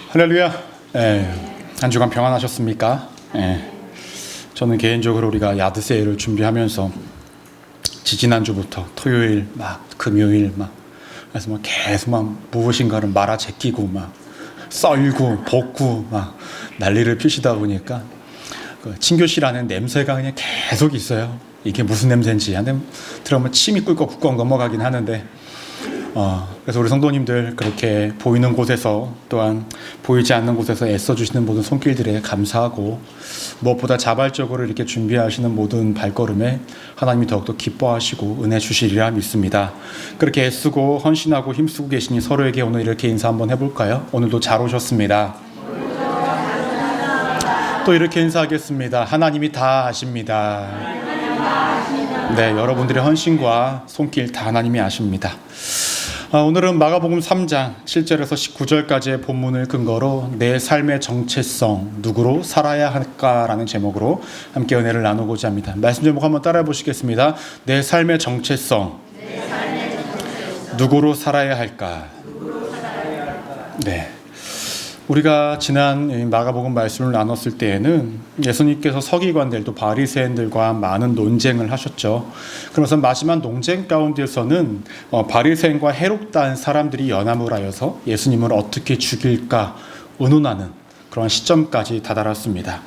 할렐루야. 한 주간 평안하셨습니까? 저는 개인적으로 우리가 야드세일을 준비하면서 지지난주부터 토요일 금요일 그래서 계속 무엇인가를 말아 제끼고 썰고 볶고 난리를 피시다 보니까 그 친교실 안에 냄새가 그냥 계속 있어요. 이게 무슨 냄새인지 들어보면 침이 꿀꺽꿀꺽 넘어가긴 하는데 그래서 우리 성도님들 그렇게 보이는 곳에서 또한 보이지 않는 곳에서 애써주시는 모든 손길들에 감사하고 무엇보다 자발적으로 이렇게 준비하시는 모든 발걸음에 하나님이 더욱더 기뻐하시고 은혜 주시리라 믿습니다. 그렇게 애쓰고 헌신하고 힘쓰고 계시니 서로에게 오늘 이렇게 인사 한번 해볼까요? 오늘도 잘 오셨습니다. 또 이렇게 인사하겠습니다. 하나님이 다 아십니다. 네, 여러분들의 헌신과 손길 다 하나님이 아십니다. 오늘은 마가복음 3장 7절에서 19절까지의 본문을 근거로 내 삶의 정체성, 누구로 살아야 할까라는 제목으로 함께 은혜를 나누고자 합니다. 말씀 제목 한번 따라해 보시겠습니다. 내 삶의 정체성, 누구로 살아야 할까? 네. 우리가 지난 마가복음 말씀을 나눴을 때에는 예수님께서 서기관들 또 바리새인들과 많은 논쟁을 하셨죠. 그러면서 마지막 논쟁 가운데서는 바리새인과 해롭다는 사람들이 연합을 하여서 예수님을 어떻게 죽일까 의논하는 그런 시점까지 다다랐습니다.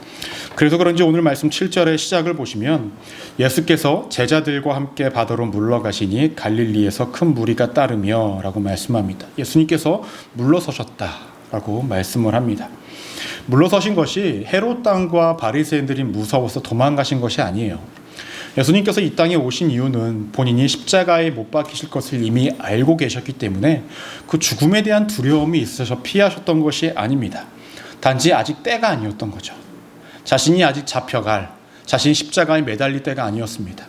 그래서 그런지 오늘 말씀 7절의 시작을 보시면 예수께서 제자들과 함께 바다로 물러가시니 갈릴리에서 큰 무리가 따르며 라고 말씀합니다. 예수님께서 물러서셨다 라고 말씀을 합니다. 물러서신 것이 헤롯 땅과 바리새인들이 무서워서 도망가신 것이 아니에요. 예수님께서 이 땅에 오신 이유는 본인이 십자가에 못 박히실 것을 이미 알고 계셨기 때문에 그 죽음에 대한 두려움이 있으셔서 피하셨던 것이 아닙니다. 단지 아직 때가 아니었던 거죠. 자신이 아직 잡혀갈, 자신이 십자가에 매달릴 때가 아니었습니다.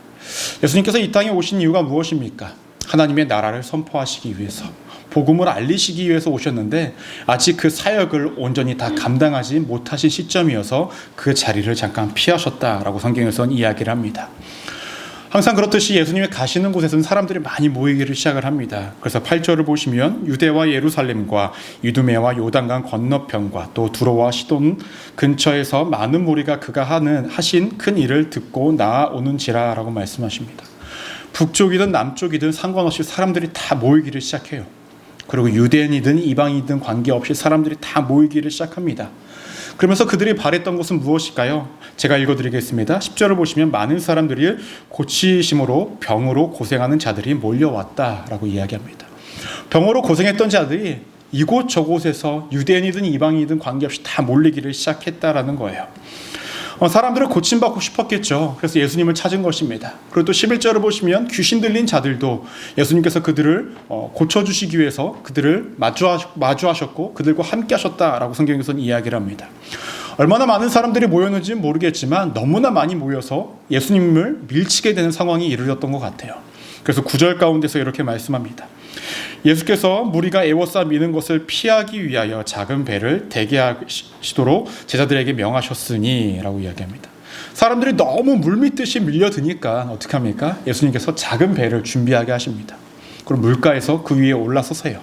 예수님께서 이 땅에 오신 이유가 무엇입니까? 하나님의 나라를 선포하시기 위해서, 복음을 알리시기 위해서 오셨는데 아직 그 사역을 온전히 다 감당하지 못하신 시점이어서 그 자리를 잠깐 피하셨다라고 성경에서는 이야기를 합니다. 항상 그렇듯이 예수님이 가시는 곳에서는 사람들이 많이 모이기를 시작을 합니다. 그래서 8절을 보시면 유대와 예루살렘과 이두메와 요단강 건너편과 또 두로와 시돈 근처에서 많은 무리가 그가 하신 큰 일을 듣고 나아오는지라 라고 말씀하십니다. 북쪽이든 남쪽이든 상관없이 사람들이 다 모이기를 시작해요. 그리고 유대인이든 이방인이든 관계없이 사람들이 다 모이기를 시작합니다. 그러면서 그들이 바랬던 것은 무엇일까요? 제가 읽어드리겠습니다. 10절을 보시면 많은 사람들이 고치심으로 병으로 고생하는 자들이 몰려왔다라고 이야기합니다. 병으로 고생했던 자들이 이곳저곳에서 유대인이든 이방인이든 관계없이 다 몰리기를 시작했다라는 거예요. 사람들은 고침받고 싶었겠죠. 그래서 예수님을 찾은 것입니다. 그리고 또 11절을 보시면 귀신 들린 자들도 예수님께서 그들을 고쳐주시기 위해서 그들을 마주하셨고 그들과 함께 하셨다라고 성경에서는 이야기를 합니다. 얼마나 많은 사람들이 모였는지는 모르겠지만 너무나 많이 모여서 예수님을 밀치게 되는 상황이 이르렀던 것 같아요. 그래서 9절 가운데서 이렇게 말씀합니다. 예수께서 무리가 에워싸 미는 것을 피하기 위하여 작은 배를 대기하시도록 제자들에게 명하셨으니 라고 이야기합니다. 사람들이 너무 물밀듯이 밀려드니까 어떻게 합니까? 예수님께서 작은 배를 준비하게 하십니다. 그럼 물가에서 그 위에 올라서세요.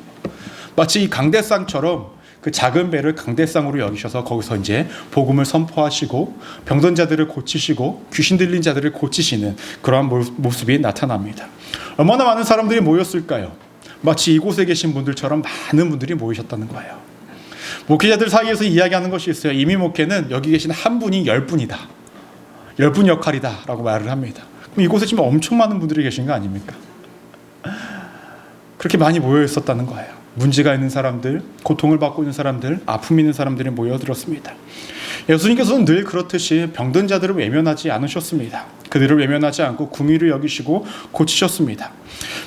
마치 이 강대상처럼 그 작은 배를 강대상으로 여기셔서 거기서 이제 복음을 선포하시고 병든 자들을 고치시고 귀신 들린 자들을 고치시는 그러한 모습이 나타납니다. 얼마나 많은 사람들이 모였을까요? 마치 이곳에 계신 분들처럼 많은 분들이 모이셨다는 거예요. 목회자들 사이에서 이야기하는 것이 있어요. 이미 목회는 여기 계신 한 분이 10분이다. 10분 역할이다 라고 말을 합니다. 그럼 이곳에 지금 엄청 많은 분들이 계신 거 아닙니까? 그렇게 많이 모여 있었다는 거예요. 문제가 있는 사람들, 고통을 받고 있는 사람들, 아픔 있는 사람들이 모여들었습니다. 예수님께서는 늘 그렇듯이 병든 자들을 외면하지 않으셨습니다. 그들을 외면하지 않고 긍휼히 여기시고 고치셨습니다.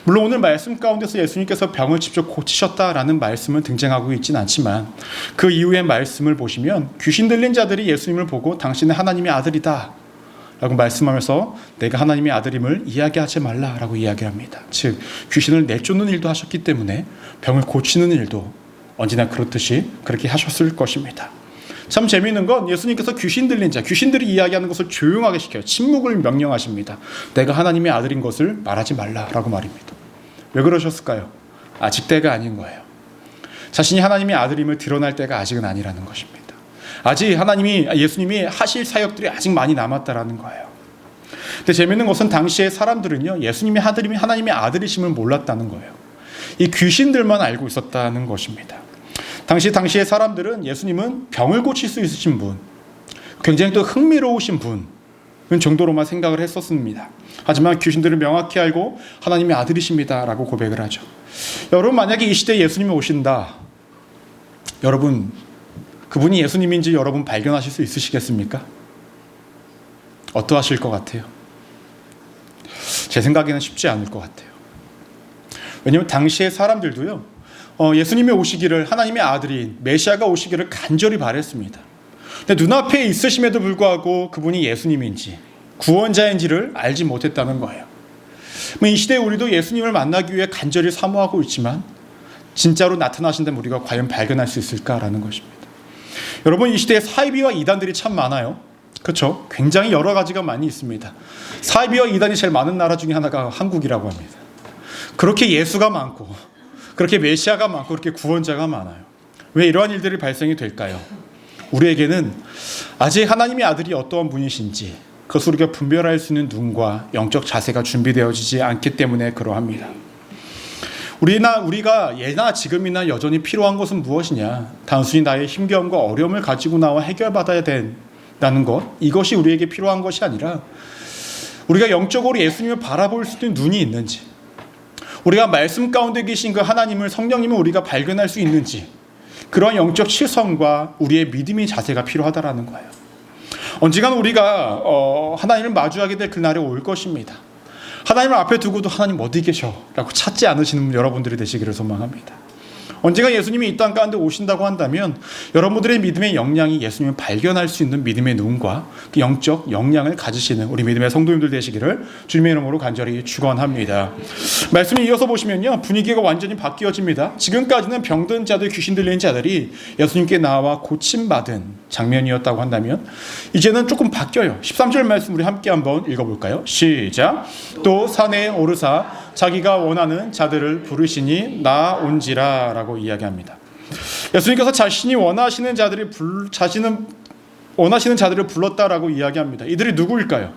물론 오늘 말씀 가운데서 예수님께서 병을 직접 고치셨다라는 말씀은 등장하고 있진 않지만 그 이후의 말씀을 보시면 귀신 들린 자들이 예수님을 보고 당신은 하나님의 아들이다 라고 말씀하면서 내가 하나님의 아들임을 이야기하지 말라라고 이야기합니다. 즉 귀신을 내쫓는 일도 하셨기 때문에 병을 고치는 일도 언제나 그렇듯이 그렇게 하셨을 것입니다. 참 재미있는 건 예수님께서 귀신 들린 자, 귀신들이 이야기하는 것을 조용하게 시켜요. 침묵을 명령하십니다. 내가 하나님의 아들인 것을 말하지 말라라고 말입니다. 왜 그러셨을까요? 아직 때가 아닌 거예요. 자신이 하나님의 아들임을 드러날 때가 아직은 아니라는 것입니다. 아직 예수님이 하실 사역들이 아직 많이 남았다라는 거예요. 근데 재미있는 것은 당시의 사람들은요, 예수님이 하나님의 아들이심을 몰랐다는 거예요. 이 귀신들만 알고 있었다는 것입니다. 당시의 사람들은 예수님은 병을 고칠 수 있으신 분, 굉장히 또 흥미로우신 분 정도로만 생각을 했었습니다. 하지만 귀신들은 명확히 알고 하나님의 아들이십니다 라고 고백을 하죠. 여러분, 만약에 이 시대에 예수님이 오신다, 여러분, 그분이 예수님인지 여러분 발견하실 수 있으시겠습니까? 어떠하실 것 같아요? 제 생각에는 쉽지 않을 것 같아요. 왜냐하면 당시의 사람들도요, 예수님이 오시기를, 하나님의 아들인 메시아가 오시기를 간절히 바랬습니다. 근데 눈앞에 있으심에도 불구하고 그분이 예수님인지 구원자인지를 알지 못했다는 거예요. 이 시대에 우리도 예수님을 만나기 위해 간절히 사모하고 있지만 진짜로 나타나신다면 우리가 과연 발견할 수 있을까라는 것입니다. 여러분, 이 시대에 사이비와 이단들이 참 많아요. 그렇죠? 굉장히 여러 가지가 많이 있습니다. 사이비와 이단이 제일 많은 나라 중에 하나가 한국이라고 합니다. 그렇게 예수가 많고, 그렇게 메시아가 많고, 그렇게 구원자가 많아요. 왜 이러한 일들이 발생이 될까요? 우리에게는 아직 하나님의 아들이 어떠한 분이신지 그것을 우리가 분별할 수 있는 눈과 영적 자세가 준비되어지지 않기 때문에 그러합니다. 우리가 예나 지금이나 여전히 필요한 것은 무엇이냐? 단순히 나의 힘겨움과 어려움을 가지고 나와 해결받아야 된다는 것, 이것이 우리에게 필요한 것이 아니라 우리가 영적으로 예수님을 바라볼 수 있는 눈이 있는지, 우리가 말씀 가운데 계신 그 하나님을, 성령님을 우리가 발견할 수 있는지, 그러한 영적 시선과 우리의 믿음의 자세가 필요하다라는 거예요. 언젠가는 우리가 하나님을 마주하게 될 그날이 올 것입니다. 하나님을 앞에 두고도 하나님 어디 계셔? 라고 찾지 않으시는 여러분들이 되시기를 소망합니다. 언젠가 예수님이 이 땅 가운데 오신다고 한다면 여러분들의 믿음의 역량이 예수님을 발견할 수 있는 믿음의 눈과 그 영적 역량을 가지시는 우리 믿음의 성도님들 되시기를 주님의 이름으로 간절히 축원합니다. 말씀을 이어서 보시면요, 분위기가 완전히 바뀌어집니다. 지금까지는 병든 자들, 귀신 들린 자들이 예수님께 나와 고침받은 장면이었다고 한다면 이제는 조금 바뀌어요. 13절 말씀 우리 함께 한번 읽어볼까요? 시작. 또 산에 오르사 자기가 원하는 자들을 부르시니 나온지라 라고 이야기합니다. 예수님께서 자신이 원하시는 자들을 불렀다라고 이야기합니다. 이들이 누구일까요?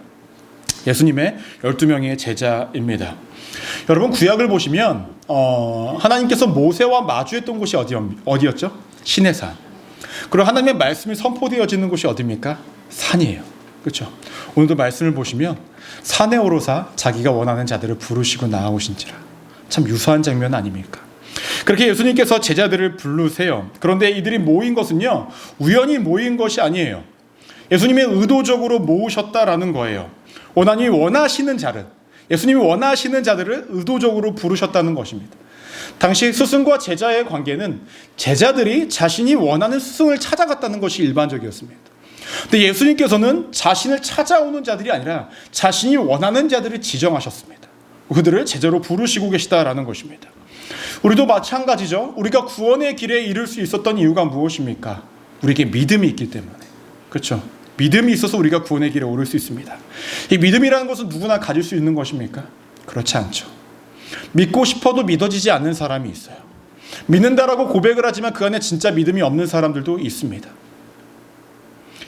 예수님의 12명의 제자입니다. 여러분, 구약을 보시면 하나님께서 모세와 마주했던 곳이 어디였죠? 시내산. 그리고 하나님의 말씀이 선포되어지는 곳이 어디입니까? 산이에요. 그렇죠? 오늘도 말씀을 보시면 산에 오르사 자기가 원하는 자들을 부르시고 나아오신지라. 참 유사한 장면 아닙니까? 그렇게 예수님께서 제자들을 부르세요. 그런데 이들이 모인 것은요, 우연히 모인 것이 아니에요. 예수님이 의도적으로 모으셨다라는 거예요. 예수님이 원하시는 자들을 의도적으로 부르셨다는 것입니다. 당시 스승과 제자의 관계는 제자들이 자신이 원하는 스승을 찾아갔다는 것이 일반적이었습니다. 근데 예수님께서는 자신을 찾아오는 자들이 아니라 자신이 원하는 자들을 지정하셨습니다. 그들을 제자로 부르시고 계시다라는 것입니다. 우리도 마찬가지죠. 우리가 구원의 길에 이를 수 있었던 이유가 무엇입니까? 우리에게 믿음이 있기 때문에. 그렇죠? 믿음이 있어서 우리가 구원의 길에 오를 수 있습니다. 이 믿음이라는 것은 누구나 가질 수 있는 것입니까? 그렇지 않죠. 믿고 싶어도 믿어지지 않는 사람이 있어요. 믿는다라고 고백을 하지만 그 안에 진짜 믿음이 없는 사람들도 있습니다.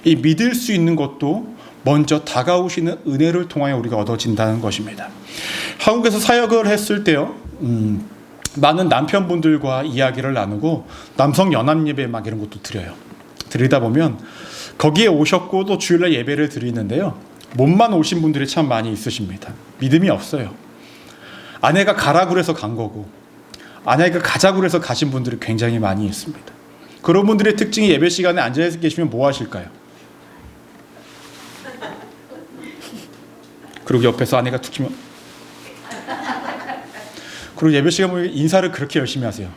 이 믿을 수 있는 것도 먼저 다가오시는 은혜를 통하여 우리가 얻어진다는 것입니다. 한국에서 사역을 했을 때요, 많은 남편분들과 이야기를 나누고 남성 연합 예배 막 이런 것도 드려요. 드리다 보면 거기에 오셨고 또 주일날 예배를 드리는데요, 몸만 오신 분들이 참 많이 있으십니다. 믿음이 없어요. 아내가 가라고 그래서 간 거고 아내가 가자고 그래서 가신 분들이 굉장히 많이 있습니다. 그런 분들의 특징이 예배 시간에 앉아 계시면 뭐 하실까요? 그리고 옆에서 아내가 툭 치면, 그리고 예배 시간 보면 인사를 그렇게 열심히 하세요.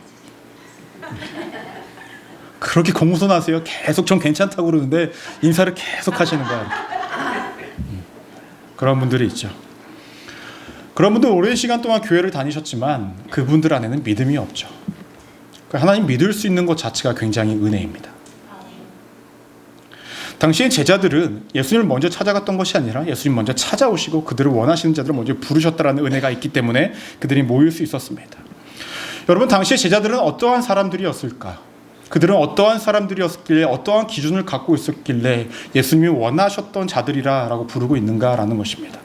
그렇게 공손하세요. 계속 전 괜찮다고 그러는데 인사를 계속 하시는 거야. 그런 분들이 있죠. 그런 분들 오랜 시간 동안 교회를 다니셨지만 그분들 안에는 믿음이 없죠. 하나님 믿을 수 있는 것 자체가 굉장히 은혜입니다. 당시의 제자들은 예수님을 먼저 찾아갔던 것이 아니라 예수님 먼저 찾아오시고 그들을 원하시는 자들을 먼저 부르셨다라는 은혜가 있기 때문에 그들이 모일 수 있었습니다. 여러분, 당시 제자들은 어떠한 사람들이었을까? 그들은 어떠한 사람들이었길래, 어떠한 기준을 갖고 있었길래 예수님이 원하셨던 자들이라고 부르고 있는가라는 것입니다.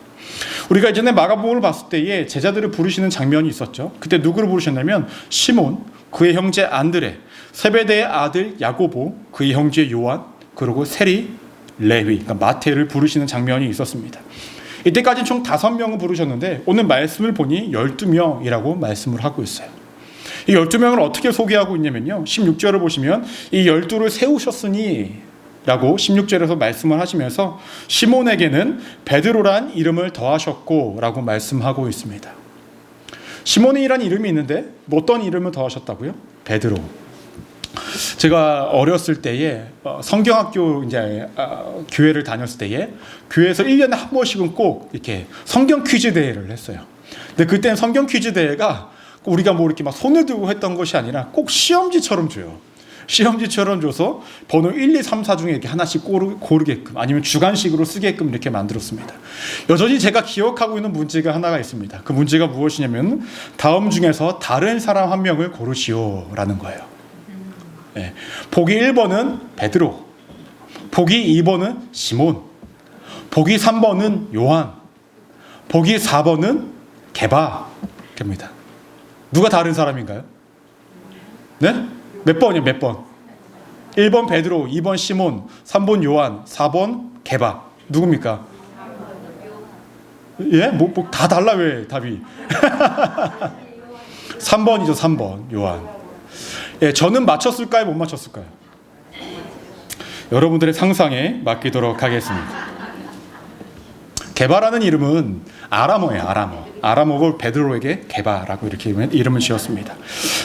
우리가 이전에 마가복음을 봤을 때에 제자들을 부르시는 장면이 있었죠. 그때 누구를 부르셨냐면 시몬, 그의 형제 안드레, 세베대의 아들 야고보, 그의 형제 요한, 그리고 세리, 레위, 그러니까 마태를 부르시는 장면이 있었습니다. 이때까지 총 5명을 부르셨는데 오늘 말씀을 보니 12명이라고 말씀을 하고 있어요. 이 12명을 어떻게 소개하고 있냐면요, 16절을 보시면 이 12를 세우셨으니 라고 16절에서 말씀을 하시면서 시몬에게는 베드로란 이름을 더하셨고 라고 말씀하고 있습니다. 시몬이라는 이름이 있는데 어떤 이름을 더하셨다고요? 베드로. 제가 어렸을 때에 성경학교 이제 교회를 다녔을 때에 교회에서 1년에 한 번씩은 꼭 이렇게 성경 퀴즈 대회를 했어요. 근데 그때는 성경 퀴즈 대회가 우리가 뭐 이렇게 막 손을 들고 했던 것이 아니라 꼭 시험지처럼 줘요. 시험지처럼 줘서 번호 1, 2, 3, 4 중에 이렇게 하나씩 고르게끔, 아니면 주관식으로 쓰게끔 이렇게 만들었습니다. 여전히 제가 기억하고 있는 문제가 하나가 있습니다. 그 문제가 무엇이냐면 다음 중에서 다른 사람 한 명을 고르시오라는 거예요. 네. 보기 1번은 베드로, 보기 2번은 시몬, 보기 3번은 요한, 보기 4번은 게바입니다. 누가 다른 사람인가요? 네? 몇 번이요? 몇 번? 1번 베드로, 2번 시몬, 3번 요한, 4번 게바. 누굽니까? 예? 뭐 다 달라 왜 답이? 3번이죠. 3번 요한. 예, 저는 맞췄을까요? 못 맞췄을까요? 여러분들의 상상에 맡기도록 하겠습니다. 게바라는 이름은 아람어예요. 아람어를 베드로에게 게바라고 이렇게 이름을 지었습니다.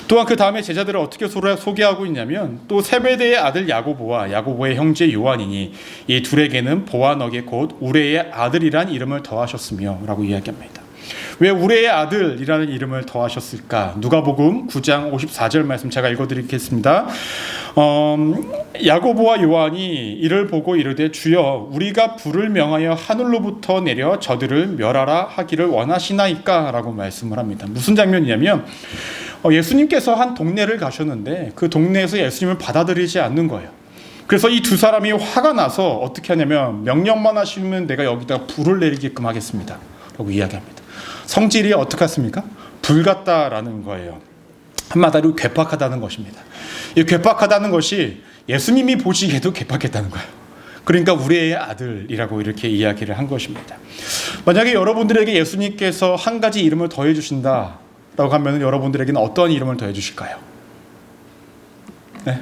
또한 그 다음에 제자들을 어떻게 소개하고 있냐면 또 세베대의 아들 야고보와 야고보의 형제 요한이니 이 둘에게는 보아너게 곧 우레의 아들이란 이름을 더하셨으며 라고 이야기합니다. 왜 우레의 아들이라는 이름을 더하셨을까? 누가복음 9장 54절 말씀 제가 읽어드리겠습니다. 야고보와 요한이 이를 보고 이르되 주여 우리가 불을 명하여 하늘로부터 내려 저들을 멸하라 하기를 원하시나이까? 라고 말씀을 합니다. 무슨 장면이냐면 예수님께서 한 동네를 가셨는데 그 동네에서 예수님을 받아들이지 않는 거예요. 그래서 이 두 사람이 화가 나서 어떻게 하냐면 명령만 하시면 내가 여기다가 불을 내리게끔 하겠습니다 라고 이야기합니다. 성질이 어떻게 했습니까? 불 같다라는 거예요. 한마디로 괴팍하다는 것입니다. 이 괴팍하다는 것이 예수님이 보시기에도 괴팍했다는 거예요. 그러니까 우리의 아들이라고 이렇게 이야기를 한 것입니다. 만약에 여러분들에게 예수님께서 한 가지 이름을 더해 주신다라고 하면 여러분들에게는 어떤 이름을 더해 주실까요? 네?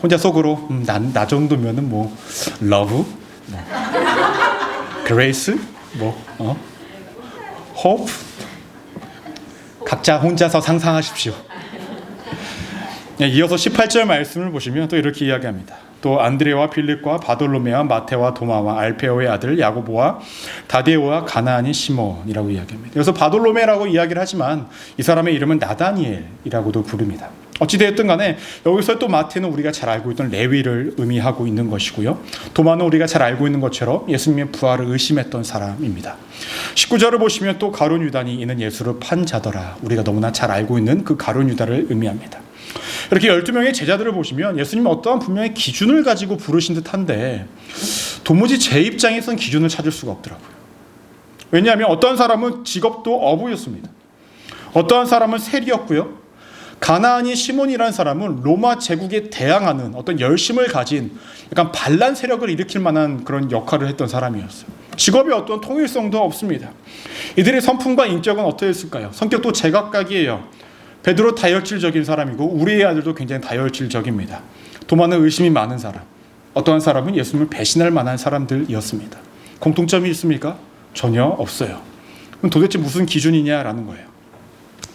혼자 속으로 나 정도면은 뭐 러브, 그레이스, hope, 각자 혼자서 상상하십시오. 이어서 18절 말씀을 보시면 또 이렇게 이야기합니다. 또 안드레와 필립과 바돌로메와 마테와 도마와 알페오의 아들 야고보와 다데오와 가나안인 시몬이라고 이야기합니다. 그래서 바돌로메라고 이야기를 하지만 이 사람의 이름은 나다니엘이라고도 부릅니다. 어찌되었든 간에 여기서 또 마태는 우리가 잘 알고 있던 레위를 의미하고 있는 것이고요. 도마는 우리가 잘 알고 있는 것처럼 예수님의 부활을 의심했던 사람입니다. 19절을 보시면 또 가룟 유다니 이는 예수를 판 자더라. 우리가 너무나 잘 알고 있는 그 가룟 유다를 의미합니다. 이렇게 12명의 제자들을 보시면 예수님은 어떠한 분명히 기준을 가지고 부르신 듯한데 도무지 제 입장에선 기준을 찾을 수가 없더라고요. 왜냐하면 어떠한 사람은 직업도 어부였습니다. 어떠한 사람은 세리였고요. 가나안인 시몬이라는 사람은 로마 제국에 대항하는 어떤 열심을 가진 약간 반란 세력을 일으킬 만한 그런 역할을 했던 사람이었어요. 직업이 어떤 통일성도 없습니다. 이들의 성품과 인격은 어떠했을까요? 성격도 제각각이에요. 베드로 다혈질적인 사람이고 우리의 아들도 굉장히 다혈질적입니다. 도마는 의심이 많은 사람, 어떠한 사람은 예수님을 배신할 만한 사람들이었습니다. 공통점이 있습니까? 전혀 없어요. 그럼 도대체 무슨 기준이냐라는 거예요.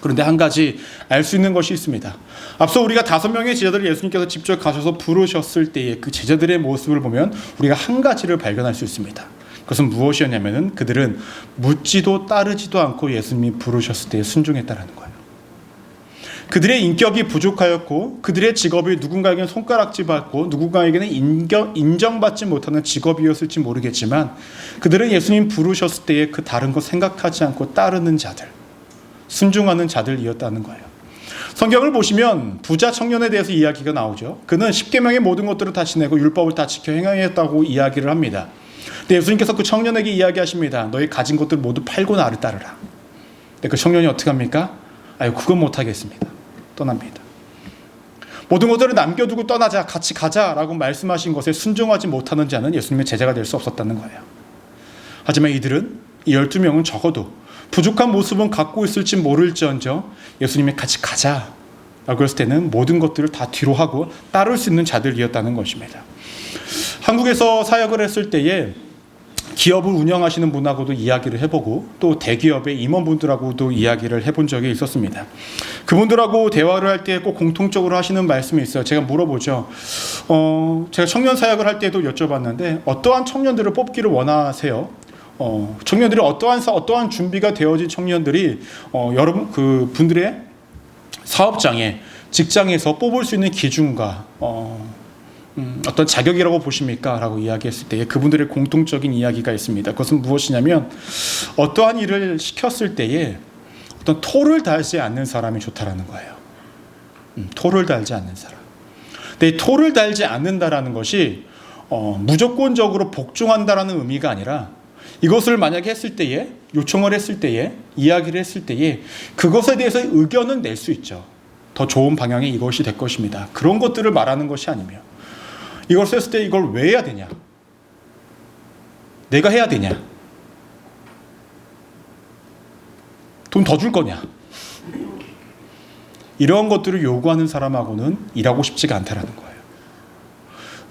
그런데 한 가지 알 수 있는 것이 있습니다. 앞서 우리가 5명의 제자들을 예수님께서 직접 가셔서 부르셨을 때의 그 제자들의 모습을 보면 우리가 한 가지를 발견할 수 있습니다. 그것은 무엇이었냐면 그들은 묻지도 따르지도 않고 예수님이 부르셨을 때에 순종했다라는 거예요. 그들의 인격이 부족하였고 그들의 직업이 누군가에게는 손가락질 받고 누군가에게는 인정받지 못하는 직업이었을지 모르겠지만 그들은 예수님 부르셨을 때에 그 다른 것 생각하지 않고 따르는 자들, 순종하는 자들이었다는 거예요. 성경을 보시면 부자 청년에 대해서 이야기가 나오죠. 그는 십계명의 모든 것들을 다 지내고 율법을 다 지켜 행하였다고 이야기를 합니다. 근데 예수님께서 그 청년에게 이야기하십니다. 너희 가진 것들 모두 팔고 나를 따르라. 근데 그 청년이 어떻게 합니까? 아유, 그건 못하겠습니다. 떠납니다. 모든 것들을 남겨두고 떠나자, 같이 가자라고 말씀하신 것에 순종하지 못하는 자는 예수님의 제자가 될 수 없었다는 거예요. 하지만 이들은, 이 12명은 적어도 부족한 모습은 갖고 있을지 모를지언정 예수님이 같이 가자라고 했을 때는 모든 것들을 다 뒤로 하고 따를 수 있는 자들이었다는 것입니다. 한국에서 사역을 했을 때에 기업을 운영하시는 분하고도 이야기를 해보고 또 대기업의 임원분들하고도 이야기를 해본 적이 있었습니다. 그분들하고 대화를 할 때 꼭 공통적으로 하시는 말씀이 있어요. 제가 물어보죠. 제가 청년 사역을 할 때도 여쭤봤는데 어떠한 청년들을 뽑기를 원하세요? 청년들이 어떠한 준비가 되어진 청년들이 여러분 그 분들의 사업장에 직장에서 뽑을 수 있는 기준과 어떤 자격이라고 보십니까? 라고 이야기했을 때 그분들의 공통적인 이야기가 있습니다. 그것은 무엇이냐면 어떠한 일을 시켰을 때에 어떤 토를 달지 않는 사람이 좋다라는 거예요. 토를 달지 않는 사람. 근데 이 토를 달지 않는다라는 것이 무조건적으로 복종한다라는 의미가 아니라 이것을 만약에 했을 때에 요청을 했을 때에 이야기를 했을 때에 그것에 대해서 의견은 낼 수 있죠. 더 좋은 방향의 이것이 될 것입니다. 그런 것들을 말하는 것이 아니며 이걸 썼을 때 이걸 왜 해야 되냐? 내가 해야 되냐? 돈 더 줄 거냐? 이런 것들을 요구하는 사람하고는 일하고 싶지가 않다라는 거예요.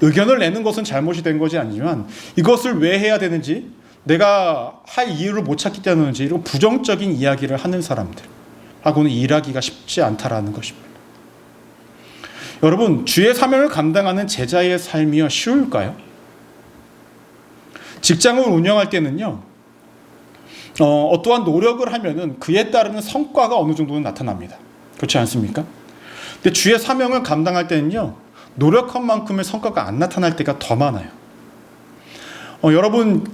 의견을 내는 것은 잘못이 된 것이 아니지만 이것을 왜 해야 되는지 내가 할 이유를 못 찾기 때문인지 이런 부정적인 이야기를 하는 사람들하고는 일하기가 쉽지 않다라는 것입니다. 여러분, 주의 사명을 감당하는 제자의 삶이요 쉬울까요? 직장을 운영할 때는요 어떠한 노력을 하면은 그에 따르는 성과가 어느 정도는 나타납니다. 그렇지 않습니까? 근데 주의 사명을 감당할 때는요 노력한 만큼의 성과가 안 나타날 때가 더 많아요. 여러분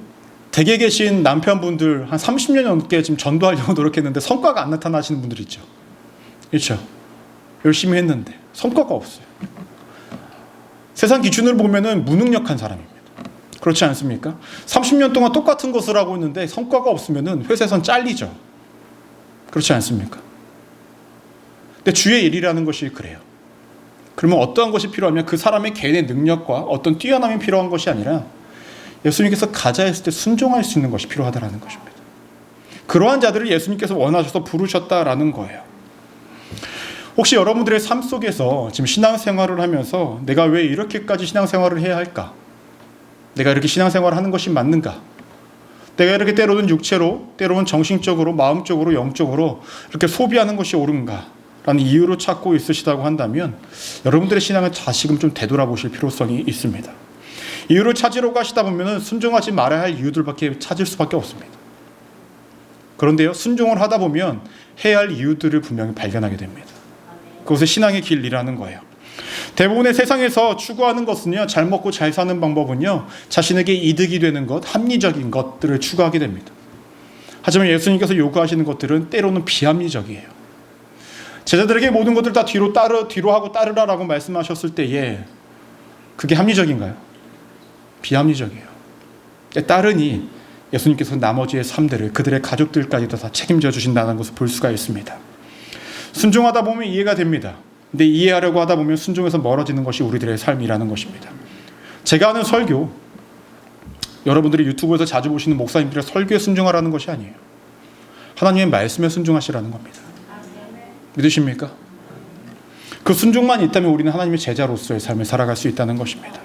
댁에 계신 남편분들 한 30년 넘게 지금 전도하려고 노력했는데 성과가 안 나타나시는 분들 있죠. 그렇죠? 열심히 했는데 성과가 없어요. 세상 기준을 보면은 무능력한 사람입니다. 그렇지 않습니까? 30년 동안 똑같은 것을 하고 있는데 성과가 없으면은 회사에선 잘리죠. 그렇지 않습니까? 근데 주의 일이라는 것이 그래요. 그러면 어떠한 것이 필요하면 그 사람의 개인의 능력과 어떤 뛰어남이 필요한 것이 아니라 예수님께서 가자 했을 때 순종할 수 있는 것이 필요하다라는 것입니다. 그러한 자들을 예수님께서 원하셔서 부르셨다라는 거예요. 혹시 여러분들의 삶 속에서 지금 신앙생활을 하면서 내가 왜 이렇게까지 신앙생활을 해야 할까? 내가 이렇게 신앙생활을 하는 것이 맞는가? 내가 이렇게 때로는 육체로, 때로는 정신적으로, 마음적으로, 영적으로 이렇게 소비하는 것이 옳은가? 라는 이유로 찾고 있으시다고 한다면 여러분들의 신앙을 다시금 좀 되돌아보실 필요성이 있습니다. 이유를 찾으러 가시다 보면 순종하지 말아야 할 이유들밖에 찾을 수밖에 없습니다. 그런데요, 순종을 하다 보면 해야 할 이유들을 분명히 발견하게 됩니다. 그것이 신앙의 길이라는 거예요. 대부분의 세상에서 추구하는 것은요, 잘 먹고 잘 사는 방법은요, 자신에게 이득이 되는 것, 합리적인 것들을 추구하게 됩니다. 하지만 예수님께서 요구하시는 것들은 때로는 비합리적이에요. 제자들에게 모든 것들 다 뒤로 하고 따르라라고 말씀하셨을 때에 그게 합리적인가요? 비합리적이에요. 따르니 예수님께서 나머지의 삶들을 그들의 가족들까지도 다 책임져 주신다는 것을 볼 수가 있습니다. 순종하다 보면 이해가 됩니다. 근데 이해하려고 하다 보면 순종에서 멀어지는 것이 우리들의 삶이라는 것입니다. 제가 하는 설교, 여러분들이 유튜브에서 자주 보시는 목사님들의 설교에 순종하라는 것이 아니에요. 하나님의 말씀에 순종하시라는 겁니다. 믿으십니까? 그 순종만 있다면 우리는 하나님의 제자로서의 삶을 살아갈 수 있다는 것입니다.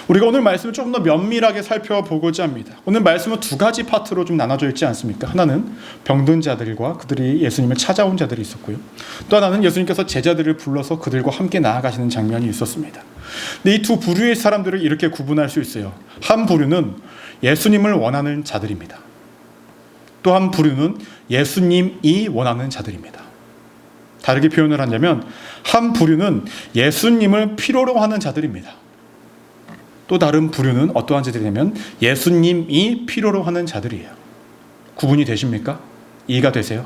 우리가 오늘 말씀을 조금 더 면밀하게 살펴보고자 합니다. 오늘 말씀은 두 가지 파트로 좀 나눠져 있지 않습니까? 하나는 병든 자들과 그들이 예수님을 찾아온 자들이 있었고요. 또 하나는 예수님께서 제자들을 불러서 그들과 함께 나아가시는 장면이 있었습니다. 근데 이 두 부류의 사람들을 이렇게 구분할 수 있어요. 한 부류는 예수님을 원하는 자들입니다. 또 한 부류는 예수님이 원하는 자들입니다. 다르게 표현을 하자면 한 부류는 예수님을 필요로 하는 자들입니다. 또 다른 부류는 어떠한 자들이냐면 예수님이 필요로 하는 자들이에요. 구분이 되십니까? 이해가 되세요?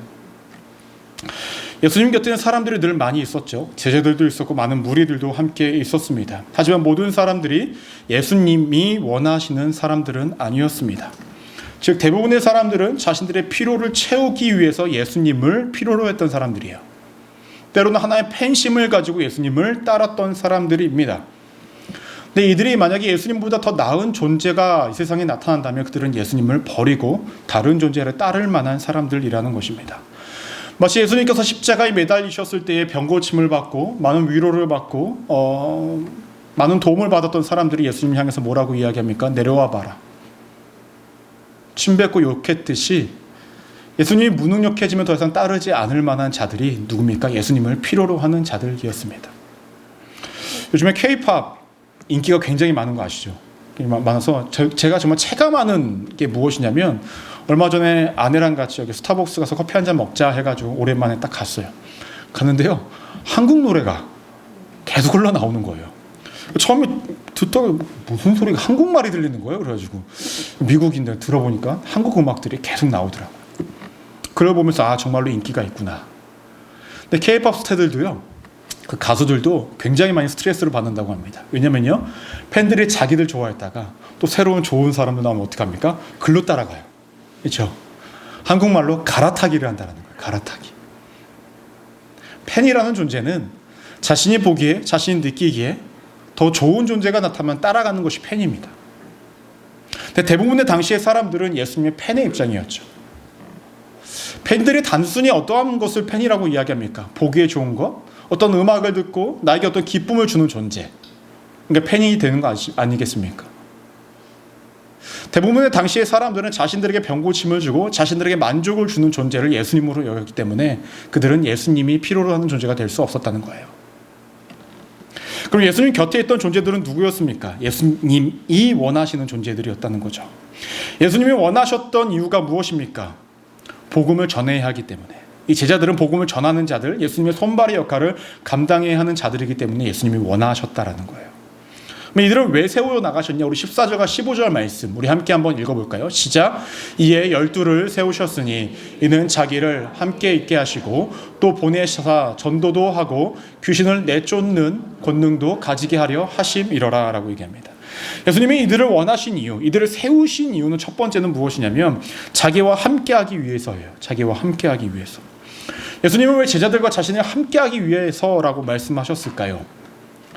예수님 곁에는 사람들이 늘 많이 있었죠. 제자들도 있었고 많은 무리들도 함께 있었습니다. 하지만 모든 사람들이 예수님이 원하시는 사람들은 아니었습니다. 즉 대부분의 사람들은 자신들의 피로를 채우기 위해서 예수님을 필요로 했던 사람들이에요. 때로는 하나의 팬심을 가지고 예수님을 따랐던 사람들입니다. 근데 이들이 만약에 예수님보다 더 나은 존재가 이 세상에 나타난다면 그들은 예수님을 버리고 다른 존재를 따를 만한 사람들이라는 것입니다. 마치 예수님께서 십자가에 매달리셨을 때에 병고침을 받고 많은 위로를 받고 많은 도움을 받았던 사람들이 예수님 향해서 뭐라고 이야기합니까? 내려와 봐라. 침 뱉고 욕했듯이 예수님이 무능력해지면 더 이상 따르지 않을 만한 자들이 누굽니까? 예수님을 필요로 하는 자들이었습니다. 요즘에 K-팝 인기가 굉장히 많은 거 아시죠? 많아서 제가 정말 체감하는 게 무엇이냐면 얼마 전에 아내랑 같이 여기 스타벅스 가서 커피 한잔 먹자 해가지고 오랜만에 딱 갔어요. 갔는데요, 한국 노래가 계속 흘러나오는 거예요. 처음에 듣다가 무슨 소리가 한국말이 들리는 거예요. 그래가지고 미국인들 들어보니까 한국 음악들이 계속 나오더라고요. 그걸 보면서 정말로 인기가 있구나. 근데 K-팝 스타들도요, 그 가수들도 굉장히 많이 스트레스를 받는다고 합니다. 왜냐면요, 팬들이 자기들 좋아했다가 또 새로운 좋은 사람들 나오면 어떡합니까? 글로 따라가요. 그렇죠? 한국말로 갈아타기를 한다는 거예요. 갈아타기. 팬이라는 존재는 자신이 보기에, 자신이 느끼기에 더 좋은 존재가 나타나면 따라가는 것이 팬입니다. 근데 대부분의 당시의 사람들은 예수님의 팬의 입장이었죠. 팬들이 단순히 어떠한 것을 팬이라고 이야기합니까? 보기에 좋은 것, 어떤 음악을 듣고 나에게 어떤 기쁨을 주는 존재. 그러니까 팬이 되는 거 아니겠습니까? 대부분의 당시의 사람들은 자신들에게 병고침을 주고 자신들에게 만족을 주는 존재를 예수님으로 여겼기 때문에 그들은 예수님이 필요로 하는 존재가 될 수 없었다는 거예요. 그럼 예수님 곁에 있던 존재들은 누구였습니까? 예수님이 원하시는 존재들이었다는 거죠. 예수님이 원하셨던 이유가 무엇입니까? 복음을 전해야 하기 때문에. 이 제자들은 복음을 전하는 자들, 예수님의 손발의 역할을 감당해야 하는 자들이기 때문에 예수님이 원하셨다라는 거예요. 그럼 이들은 왜 세워 나가셨냐? 우리 14절과 15절 말씀 우리 함께 한번 읽어볼까요? 시작. 이에 12를 세우셨으니 이는 자기를 함께 있게 하시고 또 보내셔서 전도도 하고 귀신을 내쫓는 권능도 가지게 하려 하심이러라 라고 얘기합니다. 예수님이 이들을 원하신 이유, 이들을 세우신 이유는 첫 번째는 무엇이냐면 자기와 함께하기 위해서예요. 자기와 함께하기 위해서. 예수님은 왜 제자들과 자신을 함께하기 위해서라고 말씀하셨을까요?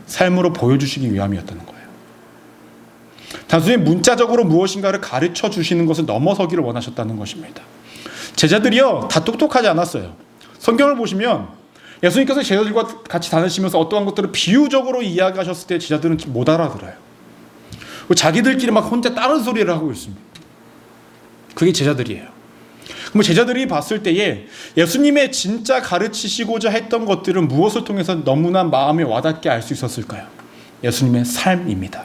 삶으로 보여주시기 위함이었다는 거예요. 단순히 문자적으로 무엇인가를 가르쳐 주시는 것을 넘어서기를 원하셨다는 것입니다. 제자들이요, 다 똑똑하지 않았어요. 성경을 보시면 예수님께서 제자들과 같이 다니시면서 어떠한 것들을 비유적으로 이야기하셨을 때 제자들은 못 알아들어요. 자기들끼리 막 혼자 다른 소리를 하고 있습니다. 그게 제자들이에요. 그럼 제자들이 봤을 때에 예수님의 진짜 가르치시고자 했던 것들은 무엇을 통해서 너무나 마음에 와닿게 알 수 있었을까요? 예수님의 삶입니다.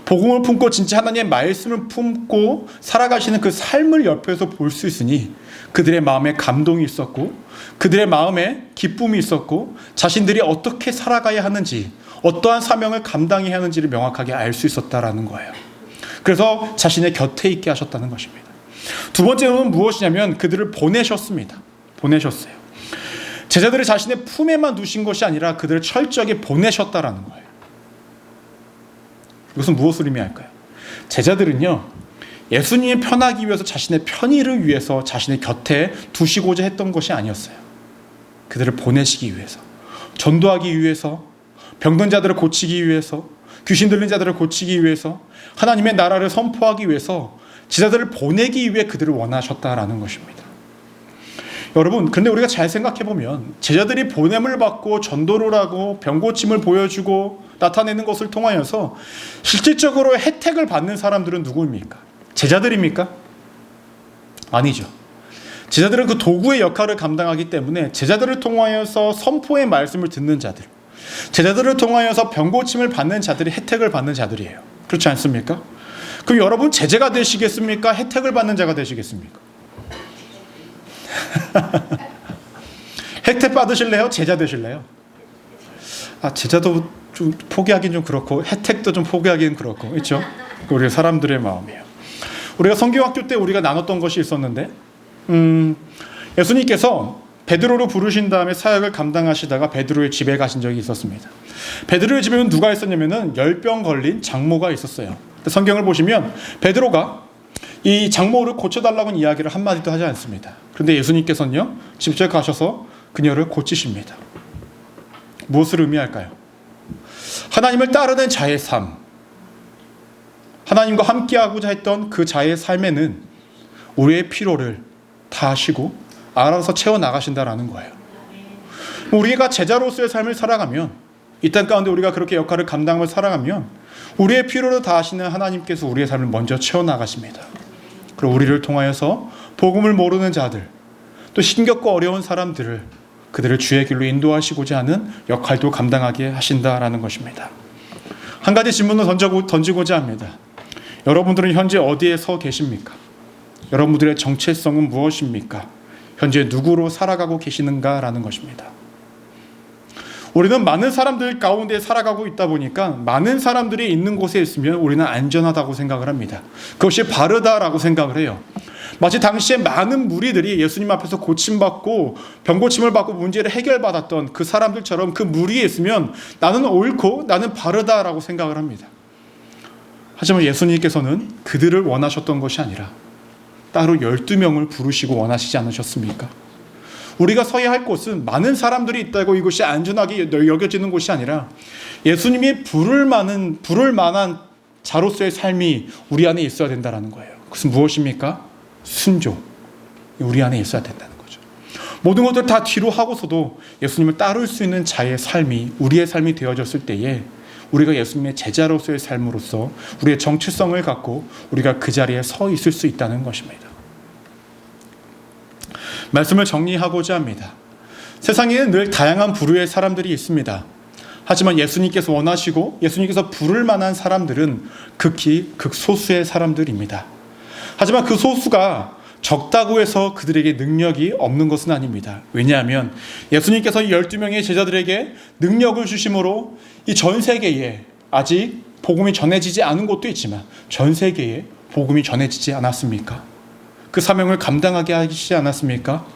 복음을 품고 진짜 하나님의 말씀을 품고 살아가시는 그 삶을 옆에서 볼 수 있으니 그들의 마음에 감동이 있었고 그들의 마음에 기쁨이 있었고 자신들이 어떻게 살아가야 하는지 어떠한 사명을 감당해야 하는지를 명확하게 알 수 있었다라는 거예요. 그래서 자신의 곁에 있게 하셨다는 것입니다. 두 번째는 무엇이냐면 그들을 보내셨습니다. 보내셨어요. 제자들이 자신의 품에만 두신 것이 아니라 그들을 철저하게 보내셨다라는 거예요. 이것은 무엇을 의미할까요? 제자들은요, 예수님이 편하기 위해서 자신의 편의를 위해서 자신의 곁에 두시고자 했던 것이 아니었어요. 그들을 보내시기 위해서, 전도하기 위해서, 병든 자들을 고치기 위해서, 귀신 들린 자들을 고치기 위해서, 하나님의 나라를 선포하기 위해서 제자들을 보내기 위해 그들을 원하셨다라는 것입니다. 여러분, 근데 우리가 잘 생각해보면 제자들이 보냄을 받고 전도를 하고 병고침을 보여주고 나타내는 것을 통하여서 실질적으로 혜택을 받는 사람들은 누구입니까? 제자들입니까? 아니죠. 제자들은 그 도구의 역할을 감당하기 때문에 제자들을 통하여서 선포의 말씀을 듣는 자들, 제자들을 통하여서 병고침을 받는 자들이 혜택을 받는 자들이에요. 그렇지 않습니까? 그럼 여러분 제자가 되시겠습니까? 혜택을 받는 자가 되시겠습니까? 혜택 받으실래요? 제자 되실래요? 제자도 좀 포기하긴 좀 그렇고 혜택도 좀 포기하긴 그렇고, 그렇죠? 우리 사람들의 마음이에요. 우리가 성경학교 때 우리가 나눴던 것이 있었는데 예수님께서 베드로로 부르신 다음에 사역을 감당하시다가 베드로의 집에 가신 적이 있었습니다. 베드로의 집에는 누가 있었냐면은 열병 걸린 장모가 있었어요. 성경을 보시면 베드로가 이 장모를 고쳐달라고는 이야기를 한마디도 하지 않습니다. 그런데 예수님께서는요, 직접 가셔서 그녀를 고치십니다. 무엇을 의미할까요? 하나님을 따르는 자의 삶, 하나님과 함께하고자 했던 그 자의 삶에는 우리의 피로를 다 하시고 알아서 채워나가신다라는 거예요. 우리가 제자로서의 삶을 살아가면, 이 땅 가운데 우리가 그렇게 역할을 감당하며 살아가면 우리의 피로를 다 하시는 하나님께서 우리의 삶을 먼저 채워나가십니다. 그리고 우리를 통하여서 복음을 모르는 자들, 또 힘겹고 어려운 사람들을, 그들을 주의 길로 인도하시고자 하는 역할도 감당하게 하신다라는 것입니다. 한 가지 질문을 던지고자 합니다. 여러분들은 현재 어디에 서 계십니까? 여러분들의 정체성은 무엇입니까? 현재 누구로 살아가고 계시는가라는 것입니다. 우리는 많은 사람들 가운데 살아가고 있다 보니까 많은 사람들이 있는 곳에 있으면 우리는 안전하다고 생각을 합니다. 그것이 바르다라고 생각을 해요. 마치 당시에 많은 무리들이 예수님 앞에서 고침받고 병고침을 받고 문제를 해결받았던 그 사람들처럼 그 무리에 있으면 나는 옳고 나는 바르다라고 생각을 합니다. 하지만 예수님께서는 그들을 원하셨던 것이 아니라 따로 12명을 부르시고 원하시지 않으셨습니까? 우리가 서야 할 곳은 많은 사람들이 있다고 이곳이 안전하게 여겨지는 곳이 아니라 예수님이 부를 만한 자로서의 삶이 우리 안에 있어야 된다는 거예요. 그것은 무엇입니까? 순종. 우리 안에 있어야 된다는 거죠. 모든 것들 다 뒤로 하고서도 예수님을 따를 수 있는 자의 삶이 우리의 삶이 되어졌을 때에 우리가 예수님의 제자로서의 삶으로서 우리의 정체성을 갖고 우리가 그 자리에 서 있을 수 있다는 것입니다. 말씀을 정리하고자 합니다. 세상에는 늘 다양한 부류의 사람들이 있습니다. 하지만 예수님께서 원하시고 예수님께서 부를 만한 사람들은 극히 극소수의 사람들입니다. 하지만 그 소수가 적다고 해서 그들에게 능력이 없는 것은 아닙니다. 왜냐하면 예수님께서 12명의 제자들에게 능력을 주심으로 이 전 세계에 아직 복음이 전해지지 않은 곳도 있지만 전 세계에 복음이 전해지지 않았습니까? 그 사명을 감당하게 하시지 않았습니까?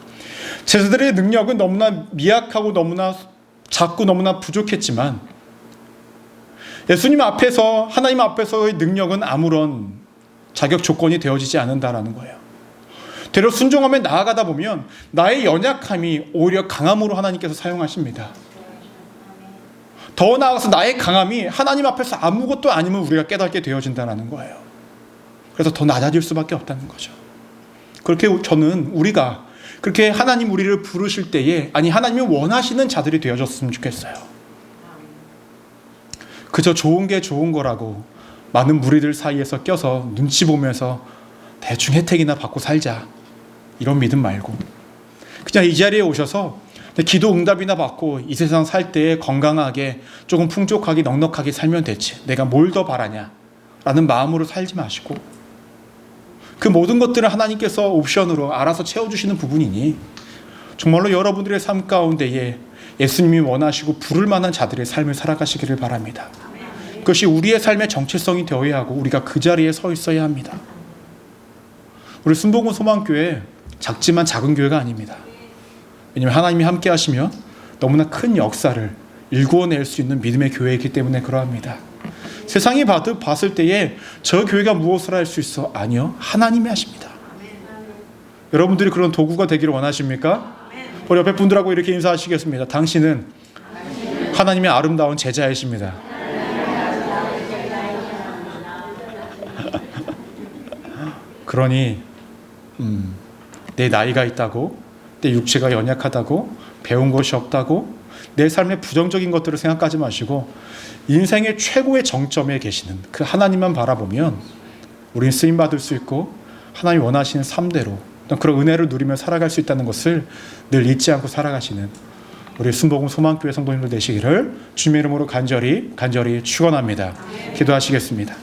제자들의 능력은 너무나 미약하고 너무나 작고 너무나 부족했지만 예수님 앞에서, 하나님 앞에서의 능력은 아무런 자격 조건이 되어지지 않는다라는 거예요. 되려 순종하며 나아가다 보면 나의 연약함이 오히려 강함으로 하나님께서 사용하십니다. 더 나아가서 나의 강함이 하나님 앞에서 아무것도 아니면 우리가 깨닫게 되어진다는 거예요. 그래서 더 낮아질 수밖에 없다는 거죠. 그렇게 저는 우리가 그렇게 하나님 우리를 부르실 때에, 아니 하나님이 원하시는 자들이 되어졌으면 좋겠어요. 그저 좋은 게 좋은 거라고 많은 무리들 사이에서 껴서 눈치 보면서 대충 혜택이나 받고 살자, 이런 믿음 말고 그냥 이 자리에 오셔서 기도 응답이나 받고 이 세상 살 때 건강하게 조금 풍족하게 넉넉하게 살면 됐지, 내가 뭘 더 바라냐 라는 마음으로 살지 마시고 그 모든 것들을 하나님께서 옵션으로 알아서 채워주시는 부분이니 정말로 여러분들의 삶 가운데에 예수님이 원하시고 부를 만한 자들의 삶을 살아가시기를 바랍니다. 그것이 우리의 삶의 정체성이 되어야 하고 우리가 그 자리에 서 있어야 합니다. 우리 순복음 소망교회 작지만 작은 교회가 아닙니다. 왜냐하면 하나님이 함께 하시면 너무나 큰 역사를 일구어낼 수 있는 믿음의 교회이기 때문에 그러합니다. 세상이 봤을 때에 저 교회가 무엇을 할 수 있어? 아니요, 하나님이 하십니다. 여러분들이 그런 도구가 되기를 원하십니까? 우리 옆에 분들하고 이렇게 인사하시겠습니다. 당신은 하나님의 아름다운 제자이십니다. 그러니 내 나이가 있다고, 내 육체가 연약하다고, 배운 것이 없다고, 내 삶의 부정적인 것들을 생각하지 마시고 인생의 최고의 정점에 계시는 그 하나님만 바라보면 우리는 쓰임받을 수 있고 하나님이 원하시는 삶대로 그런 은혜를 누리며 살아갈 수 있다는 것을 늘 잊지 않고 살아가시는 우리 순복음 소망교회 성도님들 되시기를 주님의 이름으로 간절히 축원합니다. 기도하시겠습니다.